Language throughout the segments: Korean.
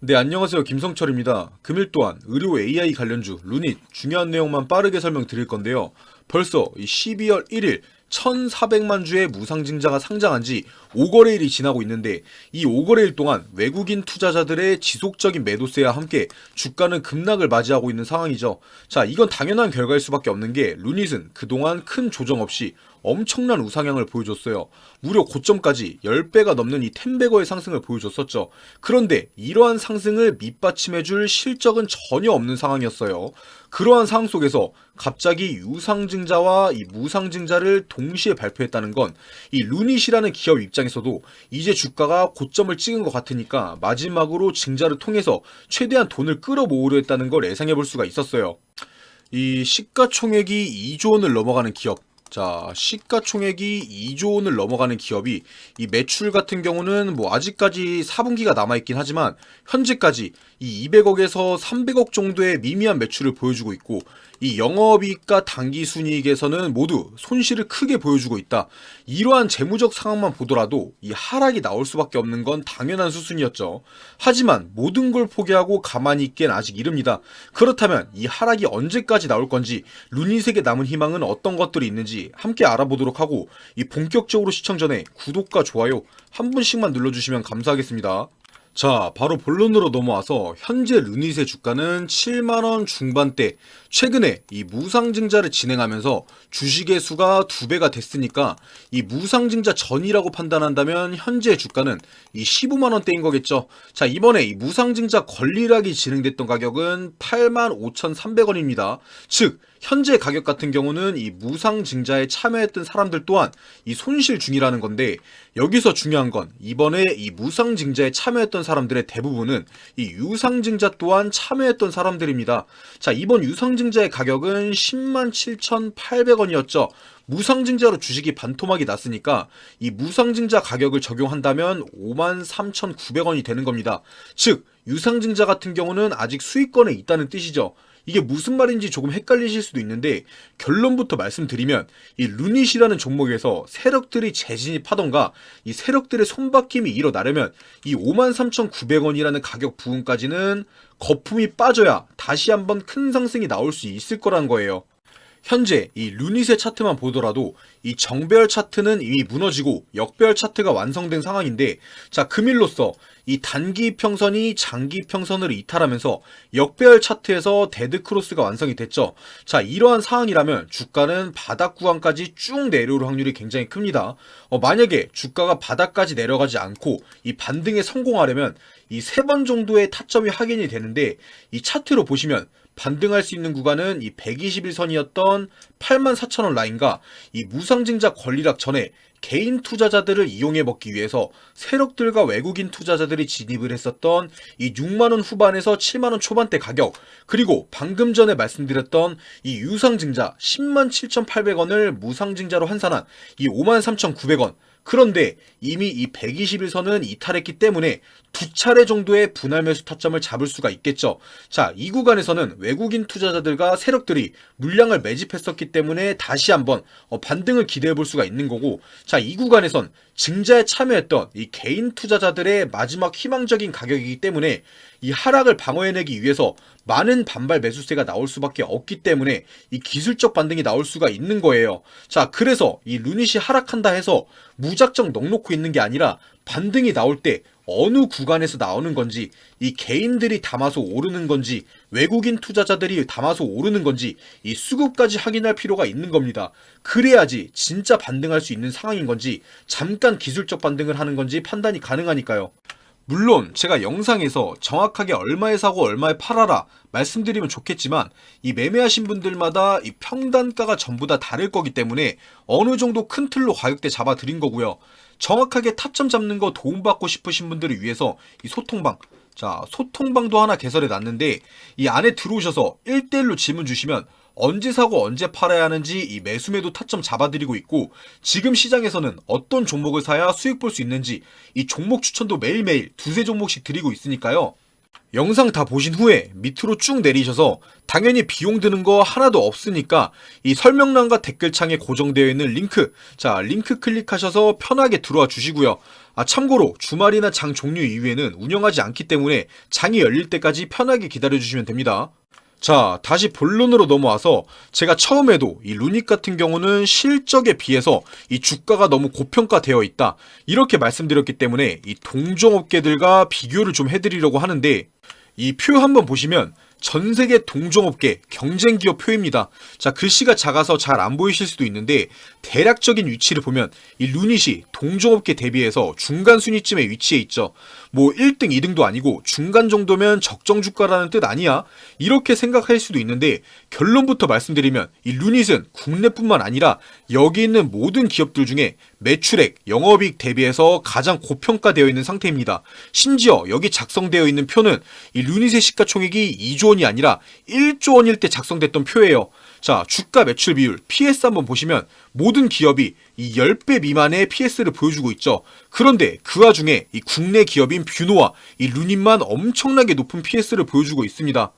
네, 안녕하세요. 김성철입니다. 금일 또한 의료 AI 관련주 루닛 중요한 내용만 빠르게 설명드릴 건데요. 벌써 이 12월 1일 1,400만 주의 무상증자가 상장한 지 5거래일이 지나고 있는데 이 5거래일 동안 외국인 투자자들의 지속적인 매도세와 함께 주가는 급락을 맞이하고 있는 상황이죠. 자, 이건 당연한 결과일 수밖에 없는 게 루닛은 그동안 큰 조정 없이 엄청난 우상향을 보여줬어요. 무려 고점까지 10배가 넘는 이 텐베거의 상승을 보여줬었죠. 그런데 이러한 상승을 밑받침해줄 실적은 전혀 없는 상황이었어요. 그러한 상황 속에서 갑자기 유상증자와 이 무상증자를 동시에 발표했다는 건 이 루닛이라는 기업 입장에서도 이제 주가가 고점을 찍은 것 같으니까 마지막으로 증자를 통해서 최대한 돈을 끌어모으려 했다는 걸 예상해 볼 수가 있었어요. 이 시가총액이 2조 원을 넘어가는 기업. 자, 시가총액이 2조 원을 넘어가는 기업이 이 매출 같은 경우는 뭐 아직까지 4분기가 남아있긴 하지만 현재까지 이 200억에서 300억 정도의 미미한 매출을 보여주고 있고 이 영업이익과 당기순이익에서는 모두 손실을 크게 보여주고 있다. 이러한 재무적 상황만 보더라도 이 하락이 나올 수밖에 없는 건 당연한 수순이었죠. 하지만 모든 걸 포기하고 가만히 있기엔 아직 이릅니다. 그렇다면 이 하락이 언제까지 나올 건지 루닛에게 남은 희망은 어떤 것들이 있는지 함께 알아보도록 하고 이 본격적으로 시청 전에 구독과 좋아요 한 분씩만 눌러주시면 감사하겠습니다. 자, 바로 본론으로 넘어와서 현재 루닛의 주가는 7만원 중반대. 최근에 이 무상증자를 진행하면서 주식의 수가 2배가 됐으니까 이 무상증자 전이라고 판단한다면 현재 주가는 이 15만원대인 거겠죠. 자, 이번에 이 무상증자 권리락이 진행됐던 가격은 85,300원입니다. 즉 현재 가격 같은 경우는 이 무상증자에 참여했던 사람들 또한 이 손실 중이라는 건데, 여기서 중요한 건 이번에 이 무상증자에 참여했던 사람들의 대부분은 이 유상증자 또한 참여했던 사람들입니다. 자, 이번 유상증자의 가격은 107,800원이었죠. 무상증자로 주식이 반토막이 났으니까 이 무상증자 가격을 적용한다면 53,900원이 되는 겁니다. 즉 유상증자 같은 경우는 아직 수익권에 있다는 뜻이죠. 이게 무슨 말인지 조금 헷갈리실 수도 있는데, 결론부터 말씀드리면 이 루닛이라는 종목에서 세력들이 재진입하던가 이 세력들의 손바뀜이 일어나려면 이 53,900원이라는 가격 부분까지는 거품이 빠져야 다시 한번 큰 상승이 나올 수 있을 거란 거예요. 현재 이 루닛의 차트만 보더라도 이 정배열 차트는 이미 무너지고 역배열 차트가 완성된 상황인데, 자, 금일로써 이 단기 평선이 장기 평선을 이탈하면서 역배열 차트에서 데드 크로스가 완성이 됐죠. 자, 이러한 상황이라면 주가는 바닥 구간까지 쭉 내려올 확률이 굉장히 큽니다. 만약에 주가가 바닥까지 내려가지 않고 이 반등에 성공하려면 이 3번 정도의 타점이 확인이 되는데, 이 차트로 보시면 반등할 수 있는 구간은 이 121선이었던 84,000원 라인과 이 무상증자 권리락 전에 개인 투자자들을 이용해 먹기 위해서 세력들과 외국인 투자자들이 진입을 했었던 이 6만원 후반에서 7만원 초반대 가격, 그리고 방금 전에 말씀드렸던 이 유상증자 107,800원을 무상증자로 환산한 이 53,900원, 그런데 이미 이 121선은 이탈했기 때문에 2차례 정도의 분할 매수 타점을 잡을 수가 있겠죠. 자, 이 구간에서는 외국인 투자자들과 세력들이 물량을 매집했었기 때문에 다시 한번 반등을 기대해 볼 수가 있는 거고, 자, 이 구간에선 증자에 참여했던 이 개인 투자자들의 마지막 희망적인 가격이기 때문에 이 하락을 방어해내기 위해서 많은 반발 매수세가 나올 수밖에 없기 때문에 이 기술적 반등이 나올 수가 있는 거예요. 자, 그래서 이 루닛이 하락한다 해서 무작정 넉놓고 있는 게 아니라 반등이 나올 때 어느 구간에서 나오는 건지, 이 개인들이 담아서 오르는 건지 외국인 투자자들이 담아서 오르는 건지 이 수급까지 확인할 필요가 있는 겁니다. 그래야지 진짜 반등할 수 있는 상황인 건지 잠깐 기술적 반등을 하는 건지 판단이 가능하니까요. 물론 제가 영상에서 정확하게 얼마에 사고 얼마에 팔아라 말씀드리면 좋겠지만, 이 매매하신 분들마다 이 평단가가 전부 다 다를 거기 때문에 어느 정도 큰 틀로 가격대 잡아 드린 거고요. 정확하게 타점 잡는 거 도움받고 싶으신 분들을 위해서 이 소통방, 자, 소통방도 하나 개설해 놨는데, 이 안에 들어오셔서 1대1로 질문 주시면 언제 사고 언제 팔아야 하는지 이 매수매도 타점 잡아드리고 있고, 지금 시장에서는 어떤 종목을 사야 수익 볼 수 있는지 이 종목 추천도 매일매일 두세 종목씩 드리고 있으니까요. 영상 다 보신 후에 밑으로 쭉 내리셔서 당연히 비용 드는 거 하나도 없으니까 이 설명란과 댓글창에 고정되어 있는 링크, 자 링크 클릭하셔서 편하게 들어와 주시고요. 참고로 주말이나 장 종료 이후에는 운영하지 않기 때문에 장이 열릴 때까지 편하게 기다려 주시면 됩니다. 자, 다시 본론으로 넘어와서 제가 처음에도 이 루닛 같은 경우는 실적에 비해서 이 주가가 너무 고평가되어 있다, 이렇게 말씀드렸기 때문에 이 동종업계들과 비교를 좀 해드리려고 하는데, 이 표 한번 보시면 전 세계 동종업계 경쟁 기업 표입니다. 자, 글씨가 작아서 잘 안 보이실 수도 있는데 대략적인 위치를 보면 이 루닛이 동종업계 대비해서 중간 순위쯤에 위치해 있죠. 뭐 1등, 2등도 아니고 중간 정도면 적정 주가라는 뜻 아니야? 이렇게 생각할 수도 있는데, 결론부터 말씀드리면 이 루닛은 국내뿐만 아니라 여기 있는 모든 기업들 중에 매출액, 영업이익 대비해서 가장 고평가되어 있는 상태입니다. 심지어 여기 작성되어 있는 표는 이 루닛의 시가총액이 2조 원이 아니라 1조 원일 때 작성됐던 표예요. 자, 주가 매출 비율 PS 한번 보시면 모든 기업이 이 10배 미만의 PS를 보여주고 있죠. 그런데 그 와중에 이 국내 기업인 뷰노와 이 루닛만 엄청나게 높은 PS를 보여주고 있습니다.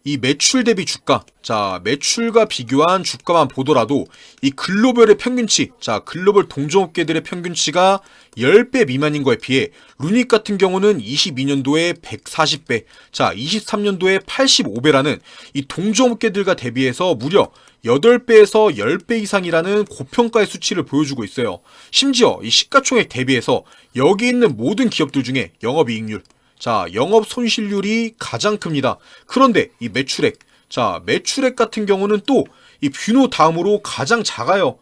이 매출 대비 주가, 자 매출과 비교한 주가만 보더라도 이 글로벌의 평균치, 자 글로벌 동종업계들의 평균치가 10배 미만인 거에 비해 루닛 같은 경우는 22년도에 140배, 자 23년도에 85배라는 이 동종업계들과 대비해서 무려 8배에서 10배 이상이라는 고평가의 수치를 보여주고 있어요. 심지어 이 시가총액 대비해서 여기 있는 모든 기업들 중에 영업이익률, 자 영업 손실률이 가장 큽니다. 그런데 이 매출액, 자 매출액 같은 경우는 또 이 뷰노 다음으로 가장 작아요.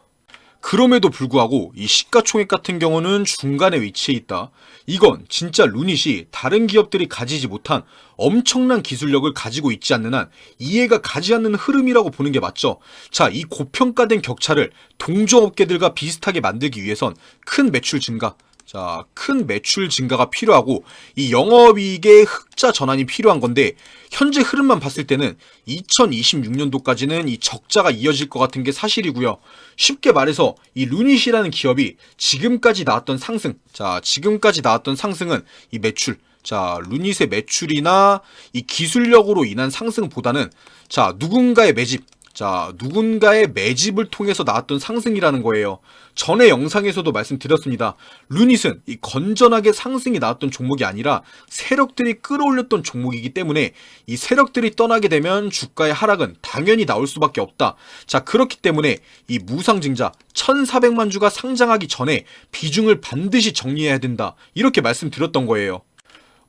그럼에도 불구하고 이 시가총액 같은 경우는 중간에 위치해 있다. 이건 진짜 루닛이 다른 기업들이 가지지 못한 엄청난 기술력을 가지고 있지 않는 한 이해가 가지 않는 흐름이라고 보는 게 맞죠. 자, 이 고평가된 격차를 동종업계들과 비슷하게 만들기 위해선 큰 매출 증가, 자, 큰 매출 증가가 필요하고 이 영업이익의 흑자 전환이 필요한 건데, 현재 흐름만 봤을 때는 2026년도까지는 이 적자가 이어질 것 같은 게 사실이고요. 쉽게 말해서 이 루닛이라는 기업이 지금까지 나왔던 상승, 자, 지금까지 나왔던 상승은 이 매출, 자, 루닛의 매출이나 이 기술력으로 인한 상승보다는 자, 누군가의 매집, 자, 누군가의 매집을 통해서 나왔던 상승이라는 거예요. 전에 영상에서도 말씀드렸습니다. 루닛은 이 건전하게 상승이 나왔던 종목이 아니라 세력들이 끌어올렸던 종목이기 때문에 이 세력들이 떠나게 되면 주가의 하락은 당연히 나올 수밖에 없다. 자, 그렇기 때문에 이 무상증자 1,400만 주가 상장하기 전에 비중을 반드시 정리해야 된다, 이렇게 말씀드렸던 거예요.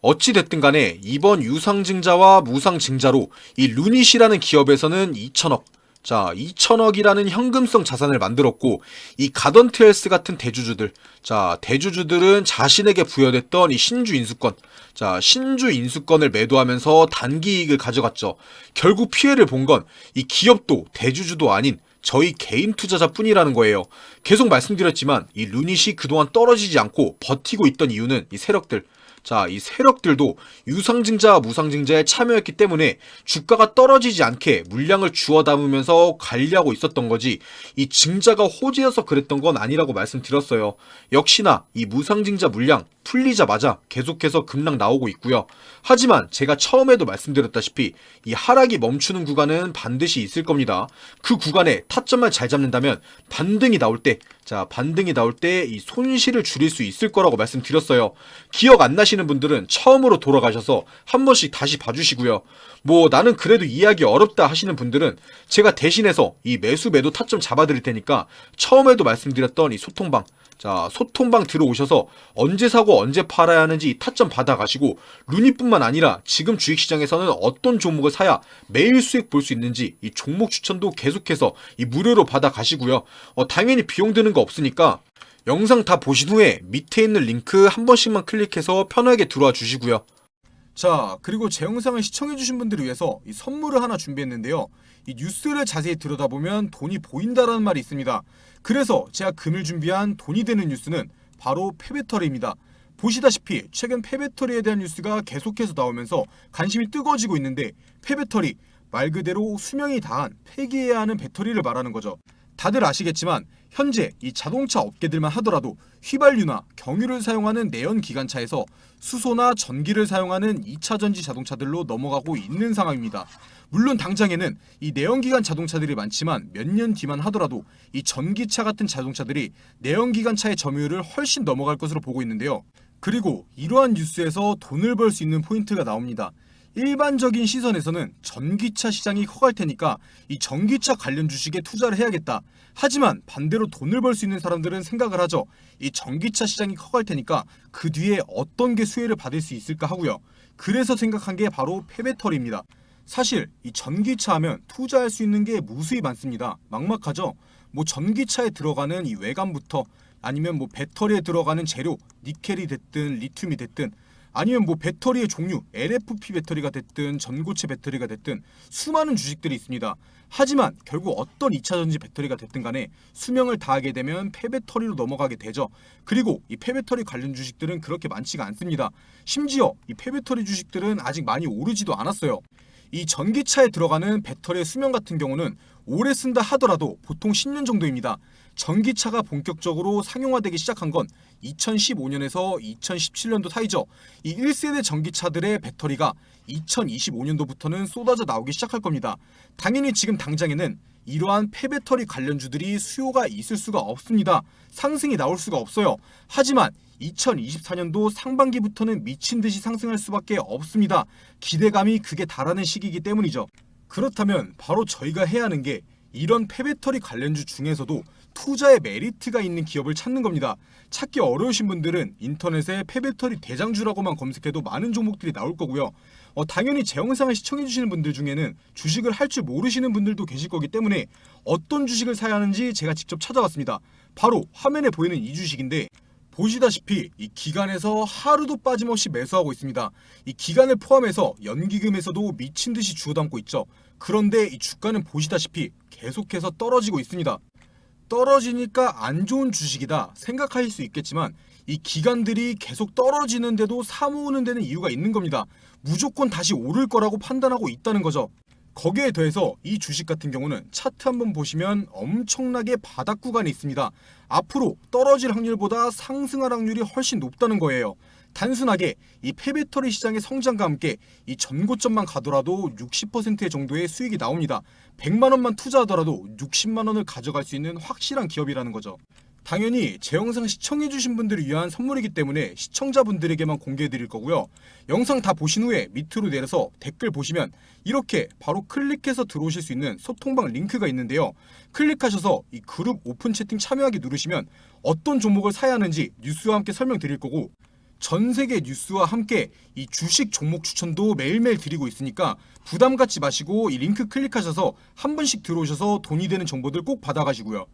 어찌됐든 간에 이번 유상증자와 무상증자로 이 루닛이라는 기업에서는 2천억, 자 2천억이라는 현금성 자산을 만들었고, 이 가던트 헬스 같은 대주주들, 자 대주주들은 자신에게 부여됐던 이 신주 인수권, 자 신주 인수권을 매도하면서 단기 이익을 가져갔죠. 결국 피해를 본 건 이 기업도 대주주도 아닌 저희 개인 투자자뿐이라는 거예요. 계속 말씀드렸지만 이 루닛이 그동안 떨어지지 않고 버티고 있던 이유는 이 세력들, 자, 이 세력들도 유상증자와 무상증자에 참여했기 때문에 주가가 떨어지지 않게 물량을 주워 담으면서 관리하고 있었던 거지, 이 증자가 호재여서 그랬던 건 아니라고 말씀드렸어요. 역시나 이 무상증자 물량 풀리자마자 계속해서 급락 나오고 있고요. 하지만 제가 처음에도 말씀드렸다시피 이 하락이 멈추는 구간은 반드시 있을 겁니다. 그 구간에 타점만 잘 잡는다면 반등이 나올 때, 자 반등이 나올 때 이 손실을 줄일 수 있을 거라고 말씀드렸어요. 기억 안 나시는 분들은 처음으로 돌아가셔서 한 번씩 다시 봐주시고요. 뭐 나는 그래도 이해하기 어렵다 하시는 분들은 제가 대신해서 이 매수 매도 타점 잡아드릴 테니까 처음에도 말씀드렸던 이 소통방, 자 소통방 들어오셔서 언제 사고 언제 팔아야 하는지 타점 받아가시고, 루닛뿐만 아니라 지금 주식시장에서는 어떤 종목을 사야 매일 수익 볼 수 있는지 이 종목 추천도 계속해서 이 무료로 받아가시고요. 당연히 비용 드는 거 없으니까 영상 다 보신 후에 밑에 있는 링크 한 번씩만 클릭해서 편하게 들어와 주시고요. 자, 그리고 제 영상을 시청해주신 분들을 위해서 이 선물을 하나 준비했는데요. 이 뉴스를 자세히 들여다보면 돈이 보인다라는 말이 있습니다. 그래서 제가 금일 준비한 돈이 되는 뉴스는 바로 폐배터리입니다. 보시다시피 최근 폐배터리에 대한 뉴스가 계속해서 나오면서 관심이 뜨거워지고 있는데, 폐배터리 말 그대로 수명이 다한 폐기해야 하는 배터리를 말하는 거죠. 다들 아시겠지만 현재 이 자동차 업계들만 하더라도 휘발유나 경유를 사용하는 내연기관차에서 수소나 전기를 사용하는 2차 전지 자동차들로 넘어가고 있는 상황입니다. 물론 당장에는 이 내연기관 자동차들이 많지만 몇 년 뒤만 하더라도 이 전기차 같은 자동차들이 내연기관차의 점유율을 훨씬 넘어갈 것으로 보고 있는데요. 그리고 이러한 뉴스에서 돈을 벌 수 있는 포인트가 나옵니다. 일반적인 시선에서는 전기차 시장이 커갈 테니까 이 전기차 관련 주식에 투자를 해야겠다. 하지만 반대로 돈을 벌 수 있는 사람들은 생각을 하죠. 이 전기차 시장이 커갈 테니까 그 뒤에 어떤 게 수혜를 받을 수 있을까 하고요. 그래서 생각한 게 바로 폐배터리입니다. 사실 이 전기차 하면 투자할 수 있는 게 무수히 많습니다. 막막하죠. 뭐 전기차에 들어가는 이 외관부터 아니면 뭐 배터리에 들어가는 재료, 니켈이 됐든 리튬이 됐든 아니면 뭐 배터리의 종류, LFP 배터리가 됐든 전고체 배터리가 됐든 수많은 주식들이 있습니다. 하지만 결국 어떤 2차전지 배터리가 됐든 간에 수명을 다하게 되면 폐배터리로 넘어가게 되죠. 그리고 이 폐배터리 관련 주식들은 그렇게 많지가 않습니다. 심지어 이 폐배터리 주식들은 아직 많이 오르지도 않았어요. 이 전기차에 들어가는 배터리의 수명 같은 경우는 오래 쓴다 하더라도 보통 10년 정도입니다. 전기차가 본격적으로 상용화되기 시작한 건 2015년에서 2017년도 사이죠. 이 1세대 전기차들의 배터리가 2025년도부터는 쏟아져 나오기 시작할 겁니다. 당연히 지금 당장에는 이러한 폐배터리 관련주들이 수요가 있을 수가 없습니다. 상승이 나올 수가 없어요. 하지만 2024년도 상반기부터는 미친 듯이 상승할 수밖에 없습니다. 기대감이 극에 달하는 시기이기 때문이죠. 그렇다면 바로 저희가 해야 하는 게 이런 폐배터리 관련주 중에서도 투자의 메리트가 있는 기업을 찾는 겁니다. 찾기 어려우신 분들은 인터넷에 폐배터리 대장주라고만 검색해도 많은 종목들이 나올 거고요. 당연히 제 영상을 시청해주시는 분들 중에는 주식을 할 줄 모르시는 분들도 계실 거기 때문에 어떤 주식을 사야 하는지 제가 직접 찾아왔습니다. 바로 화면에 보이는 이 주식인데 보시다시피 이 기간에서 하루도 빠짐없이 매수하고 있습니다. 이 기간을 포함해서 연기금에서도 미친 듯이 주워담고 있죠. 그런데 이 주가는 보시다시피 계속해서 떨어지고 있습니다. 떨어지니까 안 좋은 주식이다 생각하실 수 있겠지만 이 기관들이 계속 떨어지는데도 사모으는 데는 이유가 있는 겁니다. 무조건 다시 오를 거라고 판단하고 있다는 거죠. 거기에 더해서 이 주식 같은 경우는 차트 한번 보시면 엄청나게 바닥 구간이 있습니다. 앞으로 떨어질 확률보다 상승할 확률이 훨씬 높다는 거예요. 단순하게 이 폐배터리 시장의 성장과 함께 이 전고점만 가더라도 60% 정도의 수익이 나옵니다. 100만 원만 투자하더라도 60만 원을 가져갈 수 있는 확실한 기업이라는 거죠. 당연히 제 영상 시청해주신 분들을 위한 선물이기 때문에 시청자분들에게만 공개해드릴 거고요. 영상 다 보신 후에 밑으로 내려서 댓글 보시면 이렇게 바로 클릭해서 들어오실 수 있는 소통방 링크가 있는데요. 클릭하셔서 이 그룹 오픈 채팅 참여하기 누르시면 어떤 종목을 사야 하는지 뉴스와 함께 설명드릴 거고 전 세계 뉴스와 함께 이 주식 종목 추천도 매일매일 드리고 있으니까 부담 갖지 마시고 이 링크 클릭하셔서 한 번씩 들어오셔서 돈이 되는 정보들 꼭 받아가시고요.